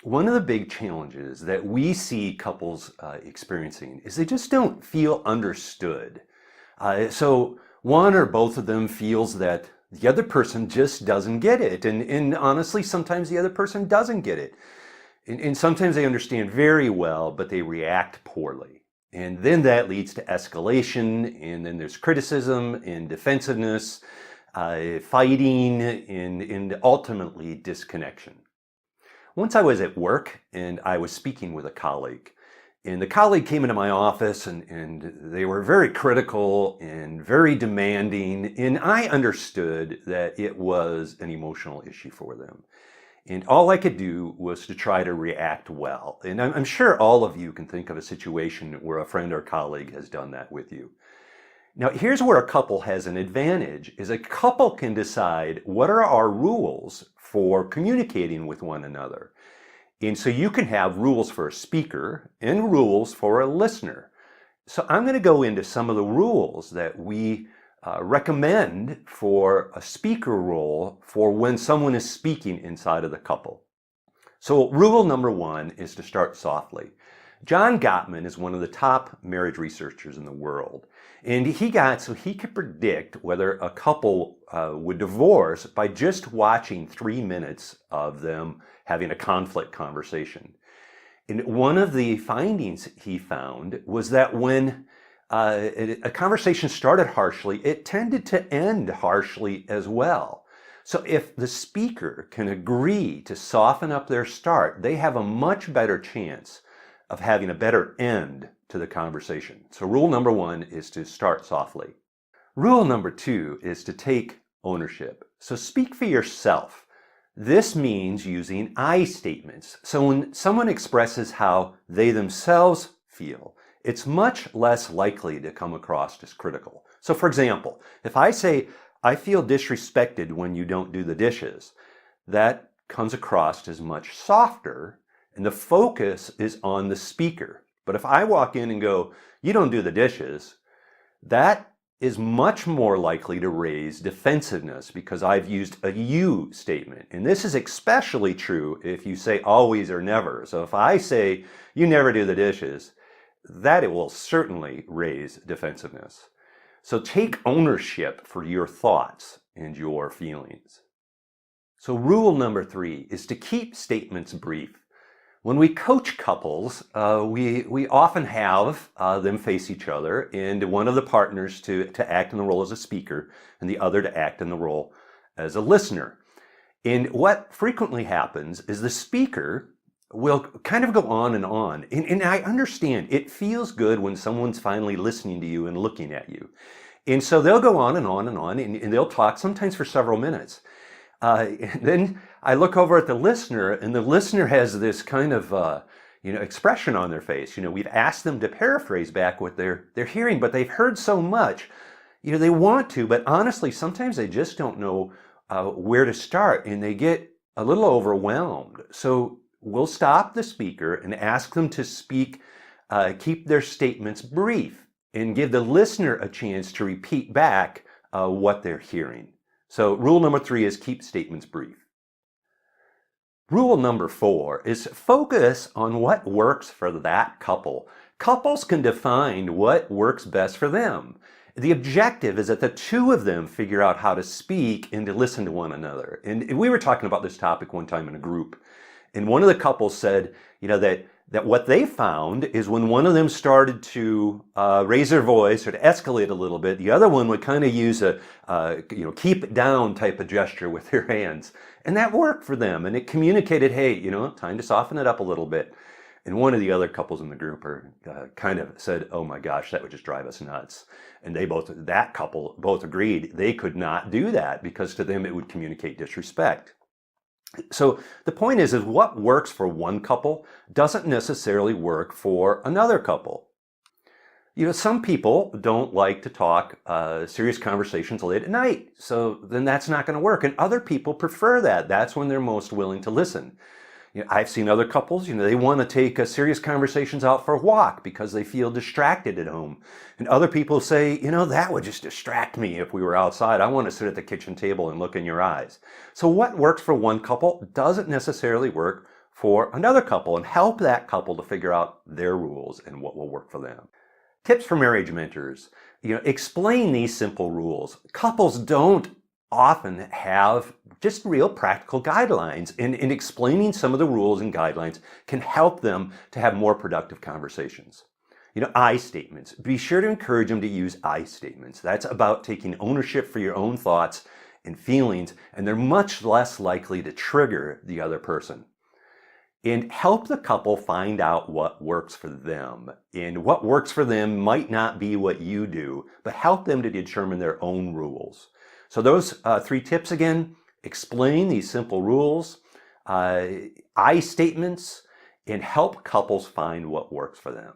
One of the big challenges that we see couples experiencing is they just don't feel understood. So one or both of them feels that the other person just doesn't get it. And honestly, sometimes the other person doesn't get it. And sometimes they understand very well, but they react poorly. And then that leads to escalation, and then there's criticism and defensiveness, fighting, and ultimately disconnection. Once I was at work and I was speaking with a colleague, and the colleague came into my office and they were very critical and very demanding, and I understood that it was an emotional issue for them. And all I could do was to try to react well. And I'm sure all of you can think of a situation where a friend or colleague has done that with you. Now, here's where a couple has an advantage, is a couple can decide what are our rules for communicating with one another. And so you can have rules for a speaker and rules for a listener. So I'm going to go into some of the rules that we recommend for a speaker role for when someone is speaking inside of the couple. So rule number one is to start softly. John Gottman is one of the top marriage researchers in the world. And he could predict whether a couple would divorce by just watching 3 minutes of them having a conflict conversation. And one of the findings he found was that when a conversation started harshly, it tended to end harshly as well. So if the speaker can agree to soften up their start, they have a much better chance of having a better end to the conversation. So rule number one is to start softly. Rule number two is to take ownership. So speak for yourself. This means using I statements. So when someone expresses how they themselves feel, it's much less likely to come across as critical. So for example, if I say, I feel disrespected when you don't do the dishes, that comes across as much softer, and the focus is on the speaker. But if I walk in and go, you don't do the dishes, that is much more likely to raise defensiveness because I've used a you statement. And this is especially true if you say always or never. So if I say, you never do the dishes, that it will certainly raise defensiveness. So take ownership for your thoughts and your feelings. So rule number three is to keep statements brief. When we coach couples, we often have them face each other and one of the partners to act in the role as a speaker and the other to act in the role as a listener. And what frequently happens is the speaker will kind of go on. And I understand it feels good when someone's finally listening to you and looking at you. And so they'll go on, and they'll talk sometimes for several minutes. And then I look over at the listener, and the listener has this kind of expression on their face. We've asked them to paraphrase back what they're hearing, but they've heard so much. They want to, but honestly, sometimes they just don't know where to start, and they get a little overwhelmed. So we'll stop the speaker and ask them to speak, keep their statements brief, and give the listener a chance to repeat back what they're hearing. So rule number three is keep statements brief. Rule number four is focus on what works for that couple. Couples can define what works best for them. The objective is that the two of them figure out how to speak and to listen to one another. And we were talking about this topic one time in a group. And one of the couples said, that what they found is when one of them started to raise their voice or to escalate a little bit, the other one would kind of use a keep it down type of gesture with their hands. And that worked for them. And it communicated, hey, time to soften it up a little bit. And one of the other couples in the group kind of said, oh my gosh, that would just drive us nuts. And that couple both agreed they could not do that because to them it would communicate disrespect. So the point is what works for one couple doesn't necessarily work for another couple. Some people don't like to talk serious conversations late at night, so then that's not going to work. And other people prefer that. That's when they're most willing to listen. I've seen other couples, they want to take serious conversations out for a walk because they feel distracted at home. And other people say, that would just distract me if we were outside. I want to sit at the kitchen table and look in your eyes. So what works for one couple doesn't necessarily work for another couple and help that couple to figure out their rules and what will work for them. Tips for marriage mentors. Explain these simple rules. Couples don't often have just real practical guidelines, and explaining some of the rules and guidelines can help them to have more productive conversations. I statements. Be sure to encourage them to use I statements. That's about taking ownership for your own thoughts and feelings, and they're much less likely to trigger the other person. And help the couple find out what works for them. And what works for them might not be what you do, but help them to determine their own rules. So those 3 tips again: explain these simple rules, I statements, and help couples find what works for them.